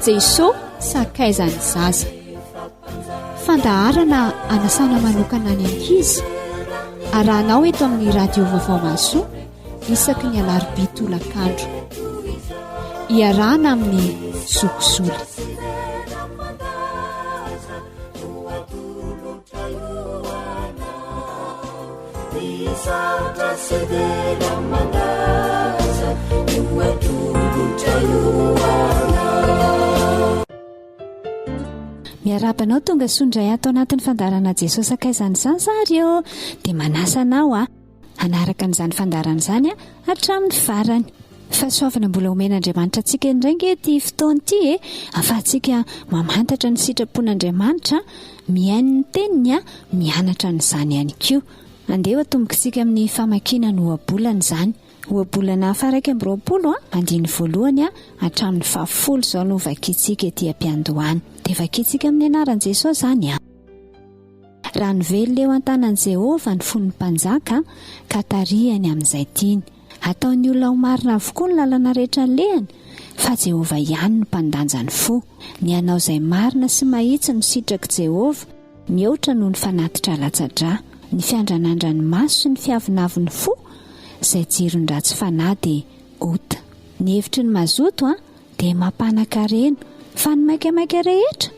jesosy sakaizany zaza fandaharana anasana manokana any ankizy arahanao eto amin'ny radio vaovao maso isaky ny alarobitolakandro iarahana amin'ny zokizoly miarabanao tonga sondray atao anatin'ny fandarana jesosy sakaizany zany zareo dia manasanao hanaraka n'izany fandarana izany hatramin'ny farany fahasoavana mbola omen'andriamanitra antsika indraingy ty fotoana ity afahantsika mamantatra ny sitrapon'andriamanitra miain'ny teniny mianatra n'izany ihany koa andeha atombokitsika amin'ny famakina ny ohabolana izany ohabolana faraiky amby roapolo andiny voalohany hatramin'ny 10 izao no vakitsika ety ampiandohany dia vakitsika amin'ny anaran'i jesosy zany raha novely leo an-tanan'i Jehova ny fon'ny mpanjaka ka tarihany amin'izay tiany ataony olona ho marina avokoa ny lalana rehetra lehany fa Jehova ihany no mpandanja ny fo ny anao izay marina sy mahitsy misitraka Jehova mihoatra noho ny fanatitra latsadra ny fiandranandra ny maso sy ny fiavinavin'ny fo izay jiron-dratsy fanahy dia ota ny hevitry ny mazoto dia mampanankarena fa ny maikamaika rehetra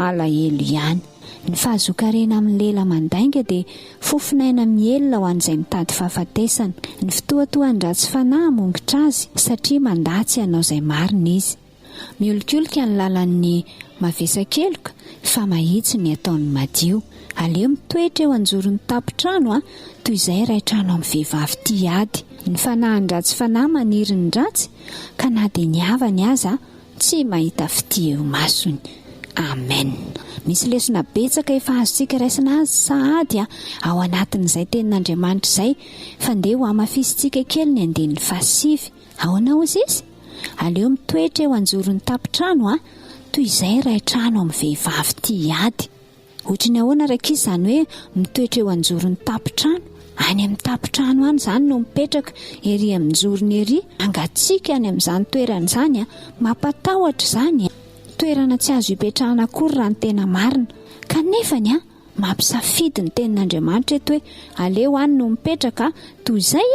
alahelo ihany ny fahazokarena amin'ny lela mandainga dia fofinaina mielona ho an'izay mitady fahafatesana ny fitoatohan-dratsy fanahy mongotra azy satria mandatsy ianao izay marina izy miolokoloka ny lalan'ny mavesa-keloka fa mahitsy ny ataon'ny madio aleo mitoetra eo anjoron'ny tapitrano toy izay ray trano amin'ny vehivavy tiady ny fanahin-dratsy fanahy maniry ny dratsy ka na dia ny havany aza tsy mahita fity eo masony amen misy lesona betsaka efa azontsika raisina azy sahady ao anatin'izay tenin'andriamanitra izay fa ndeha ho amafisitsika kely ny andehan'ny fahasivy aoana ozy izy aleo mitoetra eo anjoron'ny tapitrano toy izay ray trano amin'ny vehivavy tiady ohatra ny ahoana rakizy izany hoe mitoetra eo anjoron'ny tapitrano any amin'ny tapitrano any izany no mipetraka ery amin'ny jorony ery angatsika any amin'izany toerana izany mampatahotra izany toerana tsy azo hipetrahana akory raha ny tena marina kanefany mampisafidy ny tenin'andriamanitra eto hoe aleo any no mipetraka toy izay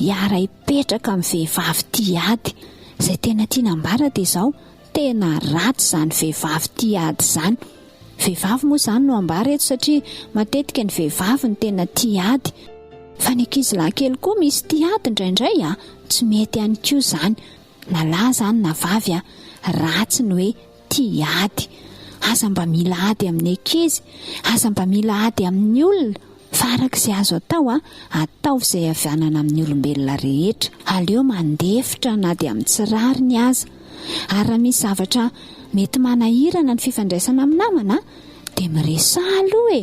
hiara hipetraka amin'ny vehivavy tiady izay tena tiana ambara dia izao tena ratsy izany vehivavy tiady izany vehivavy moa izany no ambara eto satria matetika ny vehivavy ny tena tiady fa ny ankizy lahy kely koa misy tiady indraindray tsy mety ihany koa izany na lahy izany na vavy ratsy ny hoe tiady aza mba mila ady amin'ny ankizy aza mba mila ady amin'ny olona farak'izay azo atao atao izay avianana amin'ny olombelona rehetra aleo mandefitra na dia amin'ny tsirariny aza ary raha misy zavatra mety manahirana ny fifandraisana amin'ny namana dia miresa aloha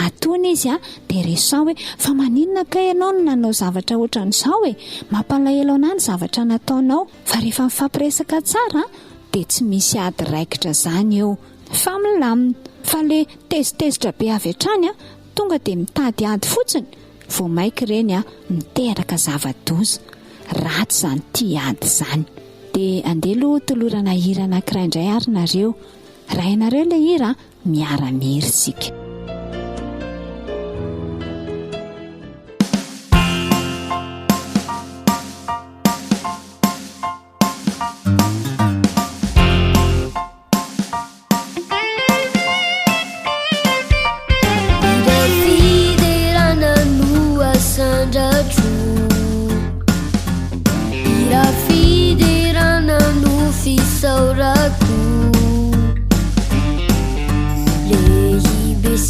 atony izy dia resa hoe fa maninona ka ianao no nanao zavatra ohatran'izao mampalahelo ana ny zavatra nataonao fa rehefa mifampiresaka tsara dia tsy misy ady raikitra izany eo fa milamina fa le tezitezitra be avy hatrany tonga dia mitady ady fotsiny vao maika ireny miteraka zava-doza ratsy izany tiady izany dia andelo tolorana hira anankiray indray ary nareo raha ianareo ilay hira miara-miry sika Sauraku lehi besi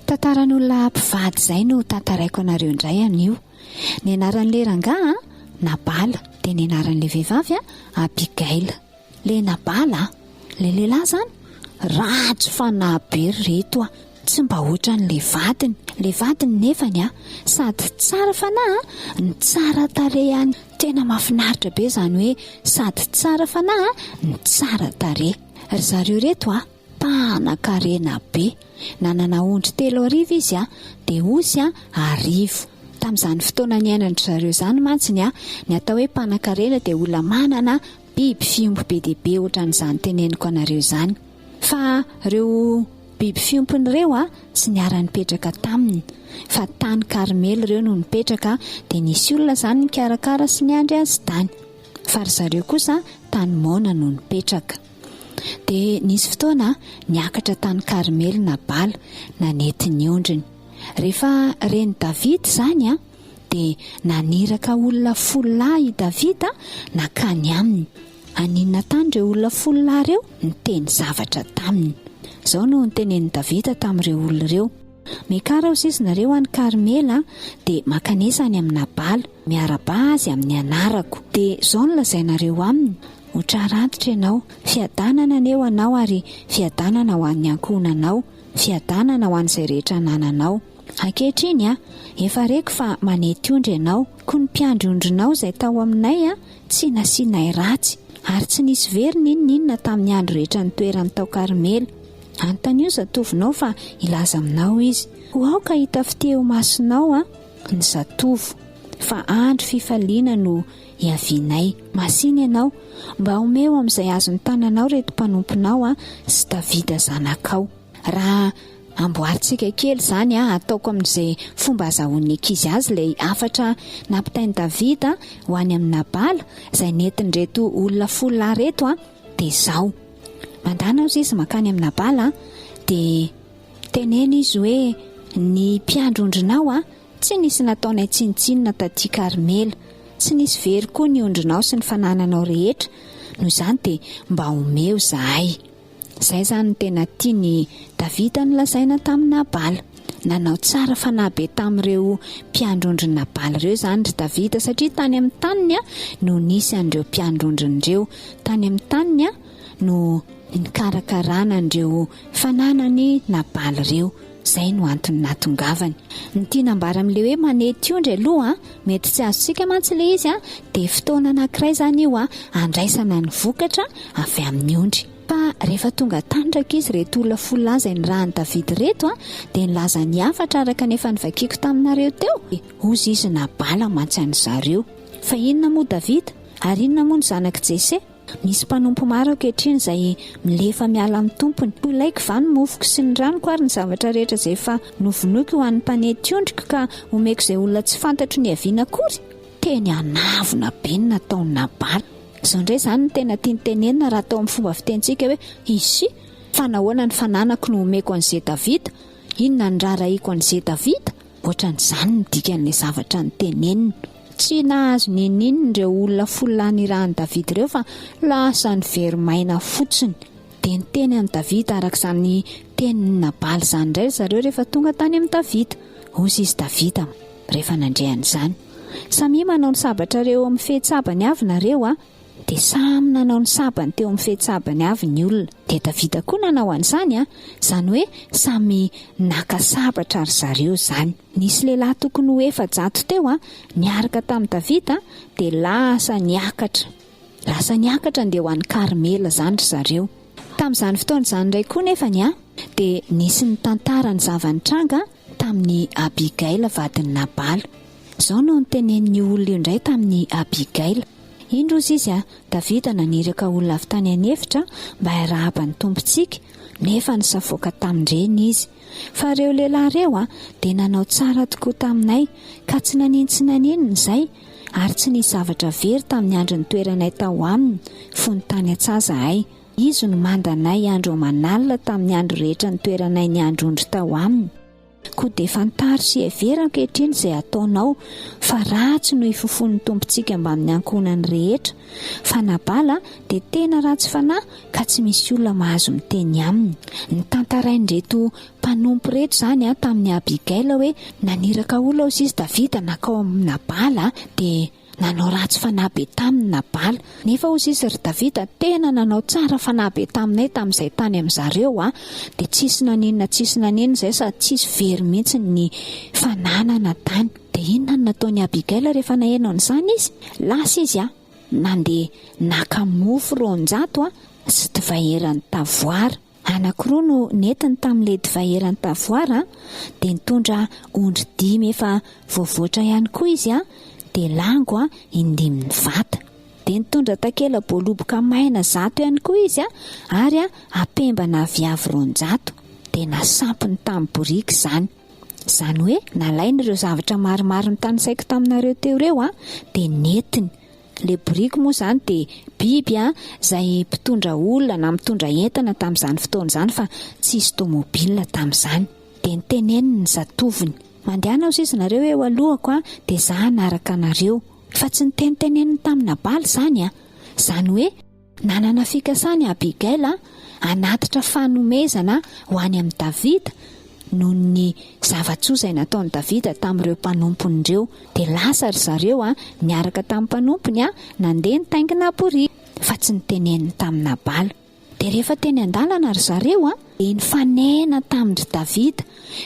tantaran'olona mpivady izay no tantaraiko anareo indray anio. Ny anaran'le rangahy Nabala, dia ny anaran'le vehivavy Abigail. Le Nabala, le lehilahy zany ratsy fanahy be reto tsy mba ohatran'le vadiny. Le vadiny nefany sady tsara fanahy ny tsara tarehany, tena mahafinaritra be zany hoe sady tsara fanahy ny tsara tarehy. Ry zareo reto mpanan-karena be, nanana ondry 3 arivo izy dia osy 10. Tamin'izany fotoana ny ainandry zareo zany mantsiny ny atao hoe mpanan-karena dia olona manana biby fiompo be dia be ohatran'izany teneniko anareo izany. Fa reo biby fiompony tsy niara-nipetraka taminy, fa tany Karmely ireo no nipetraka, dia nisy olona zany nikarakara sy niandry azy tany. Fa ry zareo kosa tany Mona no nipetraka. Dia nisy fotoana niakatra tany Karmely Nabala nanety ny ondriny. Rehefa reny Davida zany dia naniraka olona 10 lahy Davida nakany aminy. Aninona tany ireo olona 10 lahy ireo niteny zavatra taminy. Izao no nitenen'i Davida tamin'ireo olona ireo: mikara osy nareo any Karmela dia makanesa any amin'ny Nabala, miaraba azy amin'ny anarako. Dia izao no lazainareo aminy: ho traratitra ianao, fiadanana aneo anao ary fiadanana ho an'ny ankohonanao, fiadanana ho an'izay rehetra nananao. Ankehitriny efa reko fa manety ondry ianao, ko ny mpiandry ondrinao izay tao aminay tsy nasianay ratsy, ary tsy nisy veriny inona tamin'ny andro rehetra ny toerany tao Karmely. Antanio zatovinao fa ilaza aminao izy. Ho aoka hita fiteo masonao ny zatovo, fa andro fifaliana no iavianay. Masiny ianao, mba homeo amin'izay azony tananao reto mpanomponao sy Davida zanakao. Raha amboarintsika kely zany ataoko amin'izay fomba azahoan'ny ankizy azy ilay afatra nampitain'i Davida ho any amin'ny Nabala izay netiny reto olona 10 lahy reto dia izao: mandana izy makany amin'ny Nabala dia tenena izy hoe ny mpiandry ondrinao tsy nisy nataonay tsinitsinina taty Karmela, tsy nisy very koa ny ondrinao sy ny fanananao rehetra, noho izany dia mba homeo zahay. Izay zany tena tiany Davida ny lazaina tamin'ny Nabala. Nanao tsara fanahy be tamin'ireo mpiandry ondrin'ny Nabala ireo zany ry Davida, satria tany amin'ny taniny no nisy an'ireo mpiandry ondrin'ireo, tany amin'ny taniny no nikarakarana an'ireo fananany Nabala ireo. Izay no antony natongavany. Ny tianambara amin'ilay hoe manety ondry aloha mety tsy azontsika mantsy ilay izy dia fotoana anankiray zany io andraisana ny vokatra avy amin'ny ondry. Fa rehefa tonga tandraka izy reto olona 10 lahy izay nirahany Davida reto dia nilaza ny afatra araka nefa nivakiako taminareo teo. Ozy izy Nabala mantsy an'zareo. Fa inona moa Davida ary inona moa ny zanak' Jese? Misy mpanompo maro ankehitriny izay milefa miala amin'ny tompony. Ilaiko va ny mofoko sy ny ranoko ary ny zavatra rehetra izay efa novonoiko ho an'ny mpanety ondriko ka omeko izay olona tsy fantatro ny aviana akory? Teny anavona be ny nataon'ny Nabala. Izao indray izany no tena tiany tenenina raha atao amin'ny fomba fitentsika hoe isy fa nahoana ny fananako no omeko an'izay Davida, inona ny rarahiako an'izay Davida? Ohatran'izany ny dikan'ilay zavatra ny tenenina. Tsy nahazo ninnin'ireo olona 10 lahy nirahany Davida ireo fa lasa ny verimaina fotsiny. Dia niteny an'i Davida arak'izany tenin'ny Nabala izany indray zareo rehefa tonga tany amin'ny Davida. Ozy izy Davida rehefa nandrehan'izany: samy manao ny sabatrareo amin'ny fihetsabany avy nareo dia samy nanao ny sabany teo amin'ny fihetsabany avy ny olona. Dia Davida koa nanao an'izany izany hoe samy naka sabatra ry zareo zany. Nisy lehilahy tokony ho 400 teo niaraka tamin'i Davida dia lasa niakatra ndeha ho an'ny Karmela zany ry zareo. Tamin'izany fotoana izany indray koa nefany dia nisy ny tantara ny zavanitranga tamin'ny Abigail vadin'ny Nabala. Izao no nitenen'ny olona indray tamin'ny Abigail: indrozy izy Davida naniraka olona avy tany anefitra mba hiarahaba ny tompontsika, nefa nisafoaka tamindreny izy. Fa ireo lehilahy ireo dia nanao tsara tokoa taminay, ka tsy naninona izay, ary tsy nisy zavatra very tamin'ny andro ny toeranay tao aminy, fony tany antsazahay. Izy no mandanay andro manalina tamin'ny andro rehetra ny toeranay ny andro ondry tao aminy. koa dia fantaro sy everana ankehitriny izay ataonao fa ratsy no ifofon'ny tompontsika mba amin'ny ankonany rehetra fa Nabala dia tena ratsy fanahy ka tsy misy olona mahazo miteny aminy. Ny tantarain'ireto mpanompo reto izany tamin'ny Abigaila hoe naniraka olona hozy izy Davida nakao amin'ny Nabala dia nanao ratsy fanahy be taminy Nabala. Nefa hozy izy ry Davida tena nanao tsara fanahy be taminay tamin'izay tany amin'zareo dia tsisy naninona izay sady tsisy very mihitsy ny fananana tany. Dia inona no nataony Abigaila rehefa nahenao n'izany izy? Lasa izy nandeha naka mofo 200 sy divaheran'ny tavoara. Anankiroa no nentiny tamin'ilay divaheran'ny tavoara dia nitondra ondry 5 efa voavoatra ihany koa izy dia lango indiminy vata. Dia nitondra takela boaloboka maina 100 ihany koa izy ary apembana viavy 200 dia nasampiny tamin'ny borika izany. Izany hoe nalainy ireo zavatra maromaro nitanisaiko taminareo teo ireo dia nentiny. Le borika moa izany dia biby izay mpitondra olona na mitondra entana tamin'izany fotoana izany fa tsisy tomobilina tamin'izany. Dia niteneniny ny zatoviny, mandehana hozy izy nareo eo alohako dia izaho hanaraka anareo. Fa tsy niteniteneniny tamin'ny Nabala izany izany hoe nanana fikasany Abigaila hanatitra fanomezana ho any amin'ny Davida noho ny zava-tsoa izay nataon'i Davida tamin'ireo mpanompony ireo. Dia lasa ry zareo niaraka tamin'ny mpanompony nandeha nitaingina borika fa tsy niteneniny tamin'ny Nabala. Dia rehefa teny an-dalana ry zareo dia nifanena tamin'ry Davida.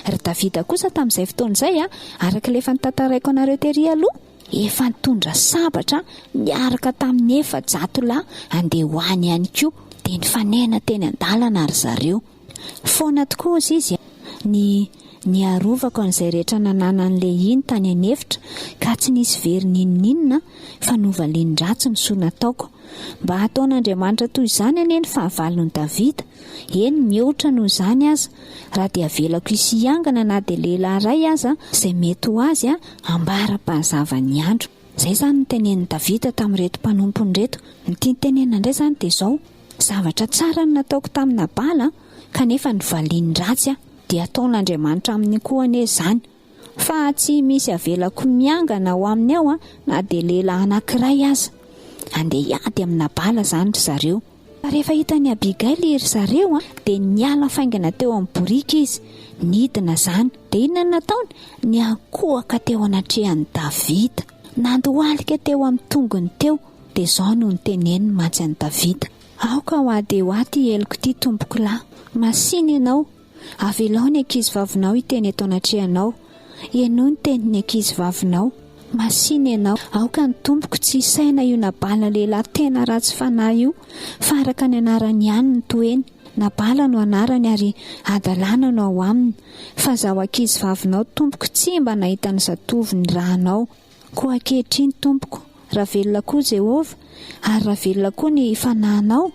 Ry Davida kosa tamin'izay fotoana izay araka ilay efa nitantaraiko anareo tery aloha efa nitondra sabatra niaraka tamin'ny 700 lahy andeha ho any ihany koa. Dia nifanena teny an-dalana ry zareo. Foana tokoa hozy izy ny arovako an'izay rehetra nananan'ilay iny tany anefitra ka tsy nisy very ninninona fa novalian-dratsy ny soa nataoko. Mba ataon'Andriamanitra toy izany anie ny fahavalon'i Davida. Eny mihoatra noho izany aza raha dia avelako isy hiangana na dia lehilahy iray aza izay mety ho azy ambara-pahazava ny andro. Izay izany ny tenenin'i Davida tamin'ireto mpanompony reto. Ny tiantenena indray izany dia izao: zavatra tsara no nataoko tamin'ny Nabala kanefa novalian-dratsy dia ataon'Andriamanitra aminy koa anie izany. Fa tsy misy avelako miangana ho aminy ao na dia lehilahy anankiray aza andeha hiady amin'ny Nabala izany ry zareo. Fa rehefa hitan'ny Abigaila ry zareo dia niala faingana teo amin'ny borika izy, nidina izany. Dia inona nataony? Niankohaka teo anatrehan'i Davida, nandohalika teo amin'ny tongony teo. Dia izao no niteneniny mantsy an'i Davida: aoka ho ady ho aty eloko ity tompoko lahy, masiny ianao, avelao ny ankizy-vavinao hiteny eto anatrehanao, ianao ny tenin'ny ankizy-vavinao, masiny ianao. Aoka ny tompoko tsy isaina io Nabala lehilahy tena ratsy fanahy io, fa araka ny anarany ihany ny toeny. Nabala no anarany ary adalana no ao aminy. Fa zaho ankizy-vavinao tompoko tsy mba nahita ny zatovy ny rahanao. Koa ankehitriny tompoko, raha velona koa Jehova ary raha velona koa ny fanahinao,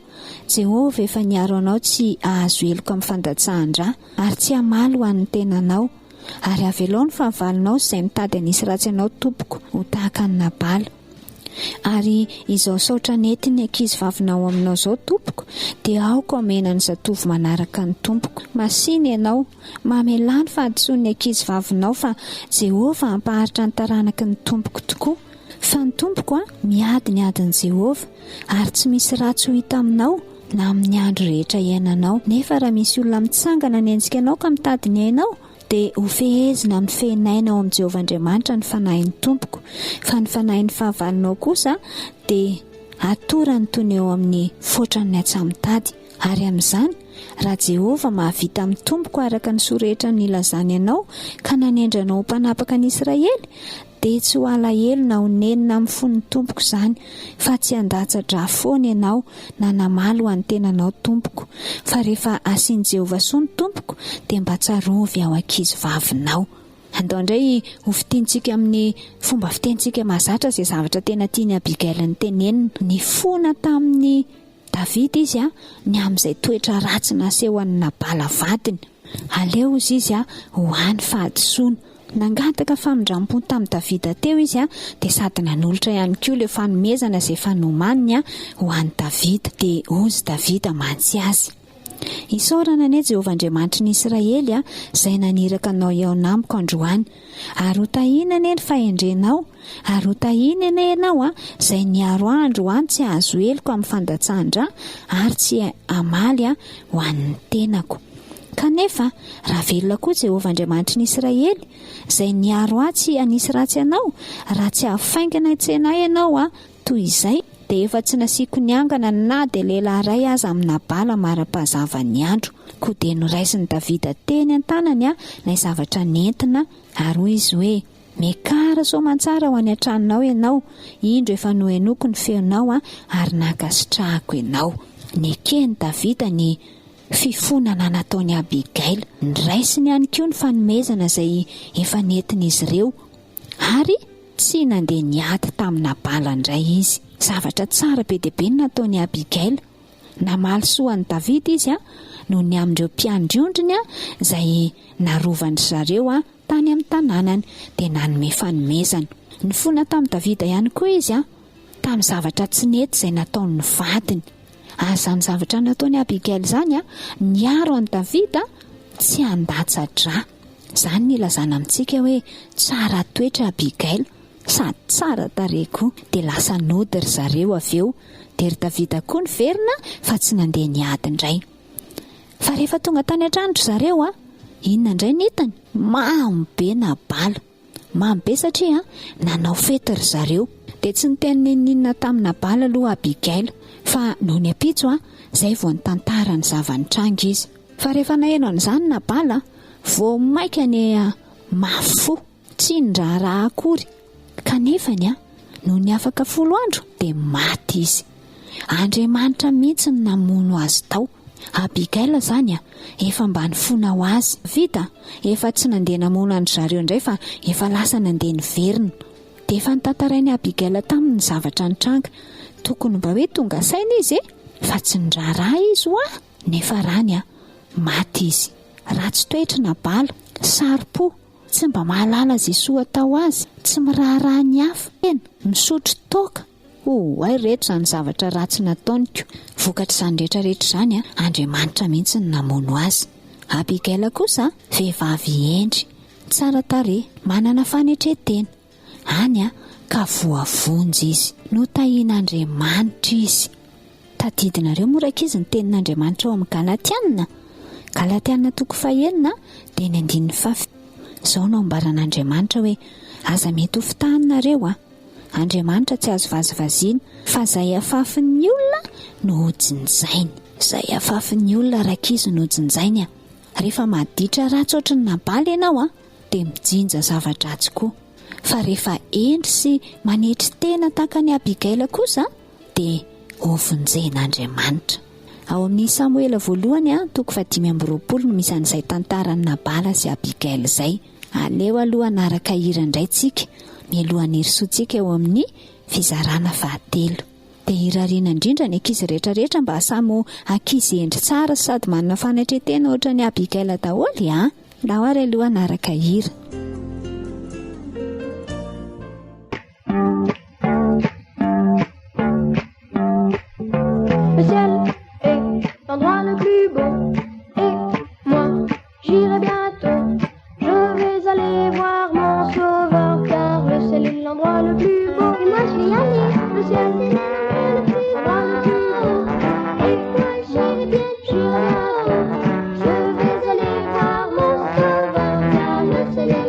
Jehova efa niaro anao tsy ahazo eloka amin'ny fandatsahan-drà ary tsy hamaly ho an'ny tenanao. Ary avelao ny fahavalonao izay mitady anisy ratsy anao tompoko ho tahaka ny Nabala. Ary izao saotra netiny ankizy-vavinao aminao izao tompoko dia aoka omena ny zatovy manaraka ny tompoko. Masiny ianao, mamelany fahadisoan'ny ankizy-vavinao fa Jehova hampaharitra ny taranaky ny tompoko tokoa. Fa ny tompoko miady ny adin'i Jehova ary tsy misy ratsy ho hita aminao na amin'ny andro rehetra iainanao. Nefa raha misy olona mitsangana ny enjikanao ka mitady ny ainao dia ho fehezina amin'ny fenaina ao amin'i Jehovah Andriamanitra ny fanahin'ny tompoko. Fa ny fanahin'ny fahavalonao kosa dia atorany tony eo amin'ny fotran'ny atsamitady. Ary amin'izany raha Jehova mahavita amin'ny tompoko araka ny soa rehetra nilazany ianao ka nanendranao ho mpanapaka ny Israely, dia tsy ho alahelo na ho nenina amin'ny fon'ny tompoko izany, fa tsy handatsatra foana ianao na namaly ho an'ny tenanao tompoko. Fa rehefa asian'i Jehovah soa ny tompoko dia mba tsarovy ao ankizy-vavinao. Andao indray ho fitiantsika amin'ny fomba fitentsika mahazatra izay zavatra tena tiany Abigaila ny tenenina. Ny fona tamin'ny Davida izy ny amin'izay toetra ratsy naseho an'ny Nabala vadiny. Aleo izy ho any fahadisoana. Nangataka famindram-pony tamin'ny Davida teo izy dia sady nanolotra ihany koa ilay fanomezana izay fanomaniny ho an'ny Davida. Dia ozy Davida mantsy azy. Isaorana anie Jehovahandriamanitra ny Israely izay naniraka anao eo namiko androany, ary ho tahina anie ny fahendrenao, ary ho tahina anie ianao izay niaro androany tsy ahazo eloko amin'ny fandatsahana ary tsy amaly ho an'ny tenako. Kanefa raha velona koa Jehovahandriamanitra ny Israely izay niaro tsy anisy ratsy ianao, raha tsy ahafaingana itsenay ianao toy izay, dia efa tsy nasiako niangana na dia lehilahy iray aza amina bala mara-pahazava ny andro. Koa dia noraisiny Davida teny an-tanany ilay zavatra nentina, ary hoy izy hoe: mekara soamantsara ho any an-tranonao ianao, indro efa nohenoko ny feonao ary nankasitrahako ianao. Nekeny Davida ny fifonana nataony Abigail, niraisiny ihany koa ny fanomezana izay efa nentin'izy ireo, ary tsy nandeha niady tamina bala indray izy. Zavatra tsara be dia be nataony Abigail. Namaly soan'ny Davida izy noho ny amin'ireo mpiandry-ondriny izay narovany zareo tany amin'ny tanànany, dia nanome fanomezana. Nifona tamin'ny Davida ihany koa izy tamin'ny zavatra tsy nety izay nataony vadiny. Azany zavatra nataony Abigail izany niaro an'i Davida tsy handatsa-dra. Izany ny ilazana amintsika hoe tsara toetra Abigail, sady tsara tarehy koa. Dia lasa nody ry zareo avy eo, dia ry Davida koa ny verina fa tsy nandeha niady indray. Fa rehefa tonga tany an-trano zareo inona indray ny hitany? Mamy be na bala, mamy be satria nanao fety ry zareo. Dia tsy niteny ninona tamina bala aloha Abigail, fa noho ny apitso izay vao nitantara ny zavanitranga izy. Fa rehefa naheno an'izany na bala, vao maika ny mafo, tsy ndraraha akory. Kanefany noho ny afaka 10 andro dia maty izy. Andriamanitra mihitsy ny namono azy tao. Abigail izany efa mba nifona ho azy. Vita efa tsy nandeha namono andry zareo indray fa efa lasa nandeha niverina. Dia efa nitantarainy Abigail tamin'ny zavatra nitranga. Tokony mba hoe tonga saina izy fa tsy ndraraha izy nefa rany maty izy. Ratsy toetra na bala, saro-po, tsy mba mahalala zay soa atao azy, tsy miraharaha ny hafa, misotro toaka. Ay rehetra izany zavatra ratsy nataoniko. Vokatra izany rehetrarehetra izany Andriamanitra mihitsy ny namono azy. Abigail kosa vehivavy endry, tsara tarehy, manana fanetretena. Any ka voavonjy izy, notahian'Andriamanitra izy. Tadidinareo moraka izy ny tenin'Andriamanitra ao amin'ny Galatiana. Galatiana 4:9 dia ny 5. Izao no ambaran'Andriamanitra hoe: aza mety ho fitahinareo Andriamanitra tsy azo vazivaziana, fa izay afafin'ny olona no hojinjainy. Izay afafin'ny olona rakizy no hojinjainy. Rehefa maditra ratsy ohatran'ny nabaly ianao dia mijinja zavatra-dratsy koa. Fa rehefa endry sy manetry tena tahaka ny Abigail kosa dia ovonjen'Andriamanitra. Ao amin'ny Samoela 1:5-20 no misy an'izay tantaran'ny Nabala sy Abigail izay. Aleo aloha anaraka hira indray tsika, mialohan'ny herisoantsika eo amin'ny fizarana 7. Dia hirariana indrindra ny ankizy rehetrarehetra mba samy ankizy endry tsara sady manana fanetretena ohatra ny Abigail daholo raha hoary aloha anaraka hira. Le ciel est l'endroit le plus beau et moi j'irai bientôt. Je vais aller voir mon sauveur car le ciel est l'endroit le plus beau. Et moi je vais y aller. Le ciel est l'endroit le plus beau et moi j'irai bientôt. Je vais aller voir mon sauveur car le ciel est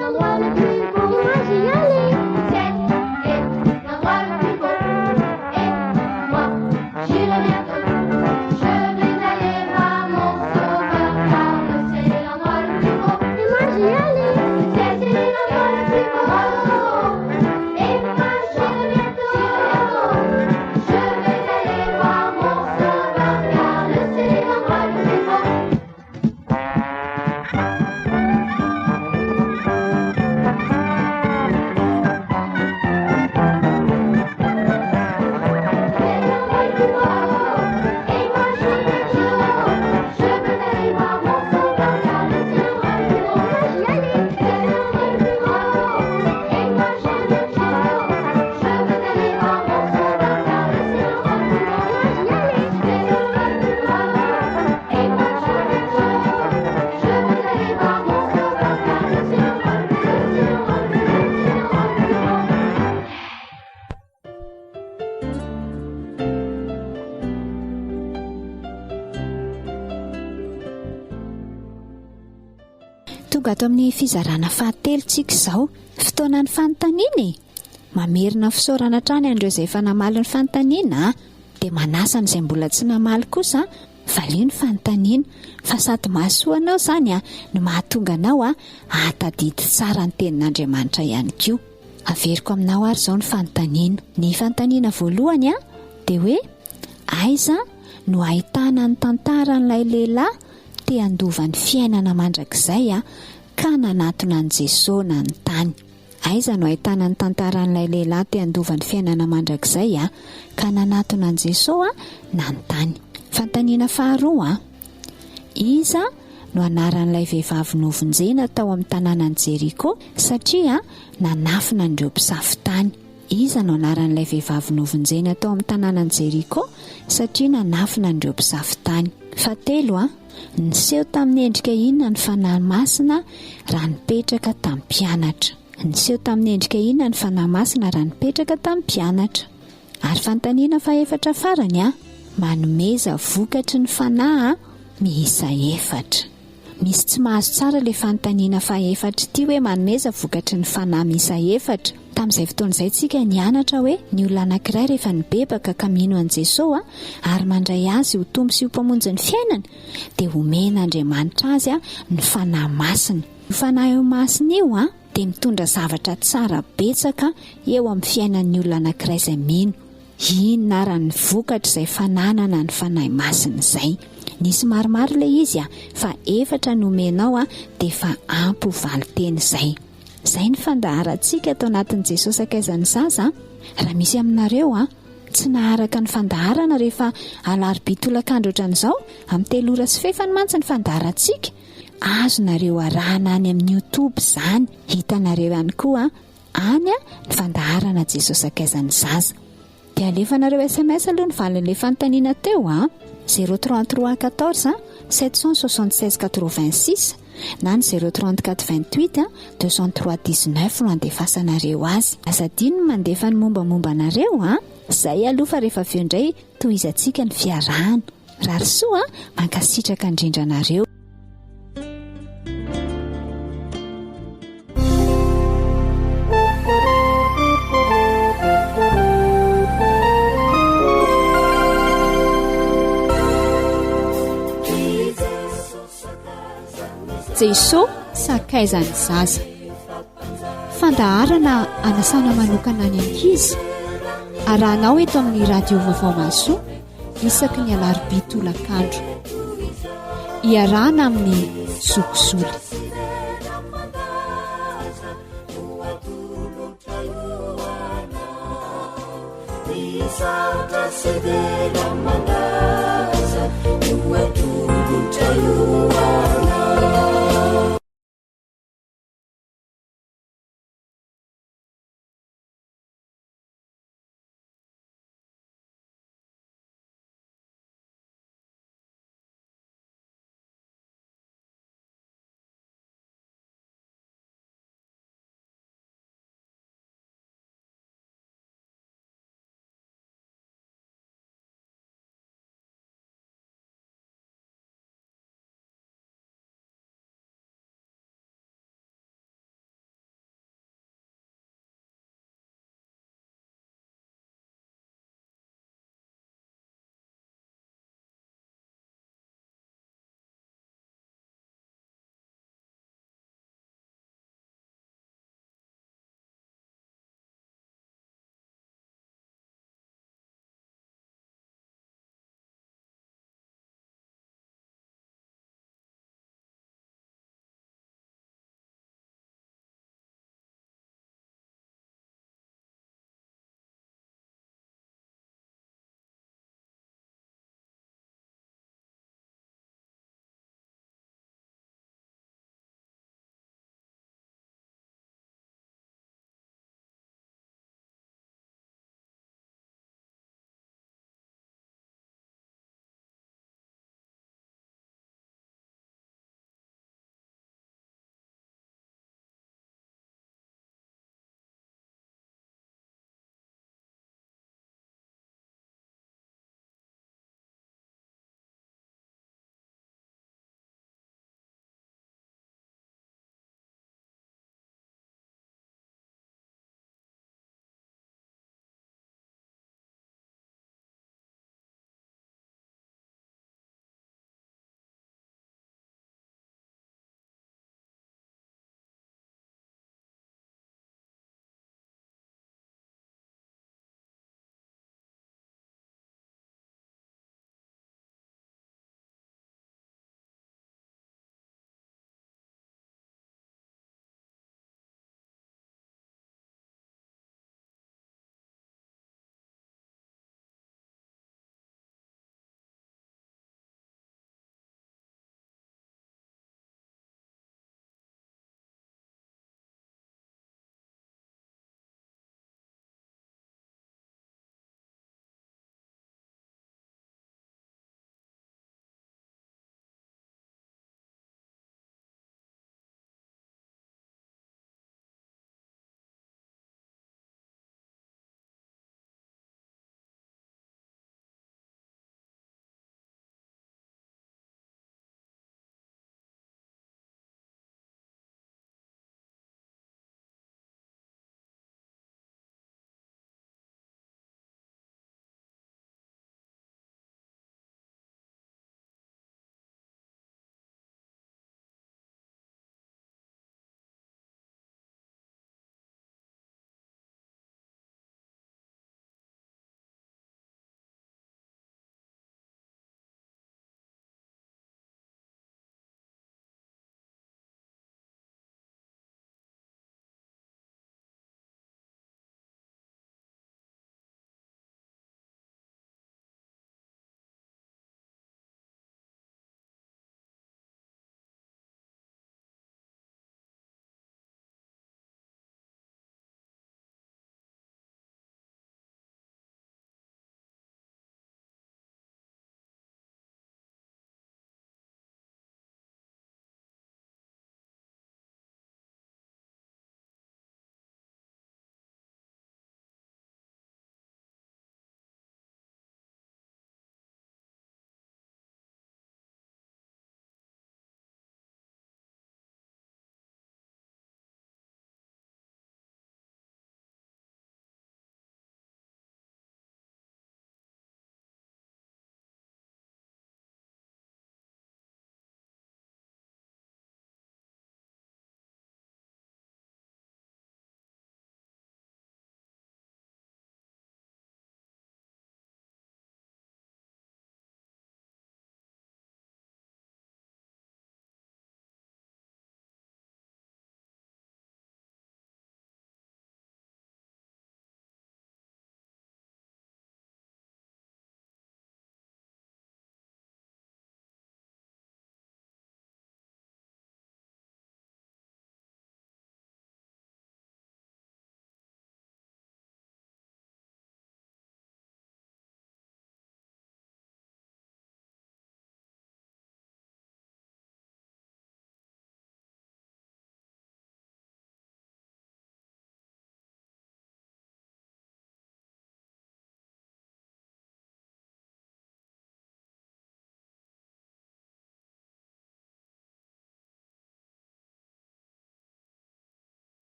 tonga ato amin'ny fizarana fahatelontsika izao fotoana ny fanontaniana mamerina fisaorana trany andreo izay efa namaly ny fanontaniana dia manasa n'izay mbola tsy namaly kosa valia ny fanontaniana fa sady mahasoanao izany no mahatonga anao ahatadidy tsara ny tenin'Andriamanitra ihany koa. Averiko aminao ary izao ny fanontaniana. Ny fanontaniana voalohany dia hoe aiza no ahitana ny tantaran'ilay lehilahy te handova ny fiainana mandrakizay ka nanatona an' Jesosy nanontany. Aiza no ahitana ny tantaran'ilay lehilahy te handova ny fiainana mandrakizay ka nanatona an' Jesosy nanontany. Fanontaniana faharoa, iza no anaran'ilay vehivavy novonjena tao amin'ny tanànan Jeriko satria nanafina an'ireo mpisafitany. Iza no anaran'ilay vehivavy novonjena tao amin'ny tanànan Jeriko satria nanafina an'ireo mpisafitany. Fahatelo, niseho tamin'ny endrika inona ny fanahy masina raha nipetraka tamin'ny mpianatra. Niseho tamin'ny endrika inona ny fanahy masina raha nipetraka tamin'ny mpianatra. Ary fanontaniana fahaefatra farany manomeza vokatry ny fanahy miisa 4. Misy tsy mahazo tsara ilay fanontaniana fahaefatra ity hoe manomeza vokatry ny fanahy miisa 4. Tamin'izay fotoan'izay tsika nianatra hoe ny olona anankiray rehefa nibebaka ka mino an' Jesosy ary mandray azy ho tombo sy ho mpamonjy ny fiainany dia omen'Andriamanitra azy ny fanahy masina. Io fanahy masina io dia mitondra zavatra tsara betsaka eo amin'ny fiainan'ny olona anankiray izay mino. Inona ary ny vokatra izay fananana ny fanahy masina izay? Nisy maromaro ilay izy fa 4 no omenao dia fa ampy ho valiteny izay. Izay ny fandaharantsika atao anatin'i Jesosy akaizan'ny zaza. Raha misy aminareo tsy naharaka ny fandaharana rehefa alarobia tolakandro ohatran'izao amin'ny 3 ora sy fefany mantsy ny fandaharantsika, azonareo arahana any amin'ny YouTube izany. Hitanareo ihany koa any ny fandaharana Jesosy akaizan'ny zaza. Dia alefanareo SMS aloha ny valin'ilay fanontaniana teo 033 14 776 86 na ny 034 28 203 19 no andefasanareo azy. Azadino mandefa ny mombamomba anareo izay aloha fa rehefa aveo indray tohizantsika ny fiarahana. Raha soa mankasitraka indrindra anareo. Jesosy sakaizany zaza. Fandaharana anasana manokana any ankizy arahanao eto amin'ny radio vaovao maso isaky ny alarobia tolakandro iarahana amin'ny zokizoly. Isa